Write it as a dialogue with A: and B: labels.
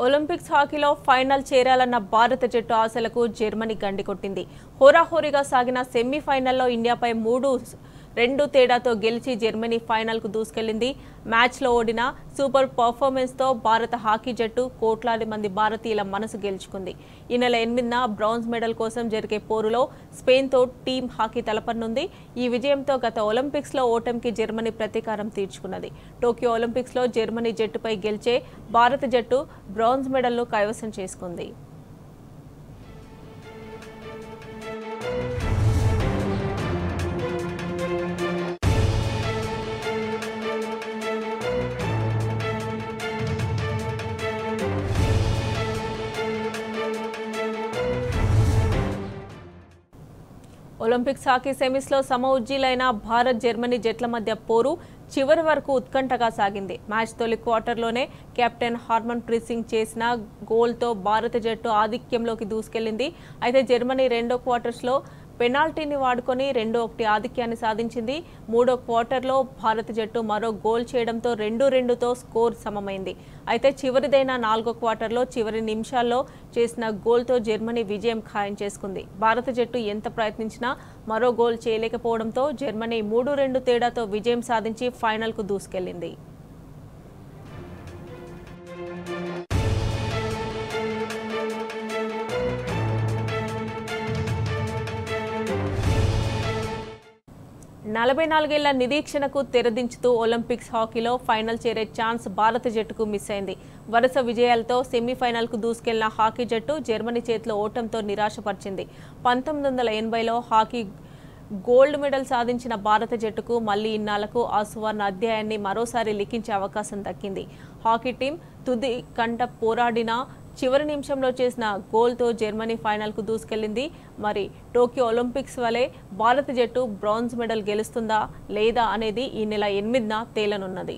A: Olympics హాకీలో final చేరాలన్న భారత జట్టు ఆశలకు జర్మనీ గండికొట్టింది. హోరాహోరీగా సాగిన సెమీఫైనల్లో ఇండియాపై 3-2 తేడాతో గెలిచి జర్మనీ ఫైనల్కు దూసుకెళ్లింది. మ్యాచ్లో ఓడిన సూపర్ పర్ఫార్మెన్స్తో భారత హాకీ జట్టు కోట్లాది మంది భారతీయుల మనసు గెలుచుకుంది. ఈ నెల 8న బ్రాంజ్ మెడల్ కోసం జరిగే పోరులో స్పెయిన్తో టీం హాకీ తలపనుంది. ఈ విజయంతో గత ఒలింపిక్స్లో ఓటమికి జర్మనీ ప్రతీకారం తీర్చుకున్నది. టోక్యో ఒలింపిక్స్లో జర్మనీ జట్టుపై గెలిచే భారత జట్టు బ్రాంజ్ మెడల్ను కైవసం చేసుకుంది. ఒలింపిక్స్ హాకీ సెమీస్లో సమఉజ్జీలైన భారత్ జర్మనీ జట్ల మధ్య పోరు చివరి వరకు ఉత్కంఠగా సాగింది. మ్యాచ్ తొలి క్వార్టర్లోనే కెప్టెన్ హర్మన్ ప్రీత్ సింగ్ చేసిన గోల్తో భారత జట్టు ఆధిక్యంలోకి దూసుకెళ్లింది. అయితే జర్మనీ రెండో క్వార్టర్స్లో పెనాల్టీని వాడుకొని 2-1 ఆధిక్యాన్ని సాధించింది. మూడో క్వార్టర్లో భారత జట్టు మరో గోల్ చేయడంతో 2-2తో స్కోర్ సమమైంది. అయితే చివరిదైన నాలుగో క్వార్టర్లో చివరి నిమిషాల్లో చేసిన గోల్తో జర్మనీ విజయం ఖాయం చేసుకుంది. భారత జట్టు ఎంత ప్రయత్నించినా మరో గోల్ చేయలేకపోవడంతో జర్మనీ 3-2 తేడాతో విజయం సాధించి ఫైనల్కు దూసుకెళ్లింది. నలభై 44 ఏళ్ల నిరీక్షణకు తెరదించుతూ ఒలింపిక్స్ హాకీలో ఫైనల్ చేరే ఛాన్స్ భారత జట్టుకు మిస్ అయింది. వరుస విజయాలతో సెమీఫైనల్కు దూసుకెళ్లిన హాకీ జట్టు జర్మనీ చేతిలో ఓటంతో నిరాశపరిచింది. 1980లో హాకీ గోల్డ్ మెడల్ సాధించిన భారత జట్టుకు మళ్లీ ఇన్నాళ్లకు ఆ సువర్ణ అధ్యాయాన్ని మరోసారి లిఖించే అవకాశం దక్కింది. హాకీ టీం తుది కంట పోరాడిన చివరి నిమిషంలో చేసిన గోల్తో జర్మనీ ఫైనల్కు దూసుకెళ్లింది. మరి టోక్యో ఒలింపిక్స్ వలె భారత జట్టు బ్రాంజ్ మెడల్ గెలుస్తుందా లేదా అనేది ఈ నెల 8న తేలనున్నది.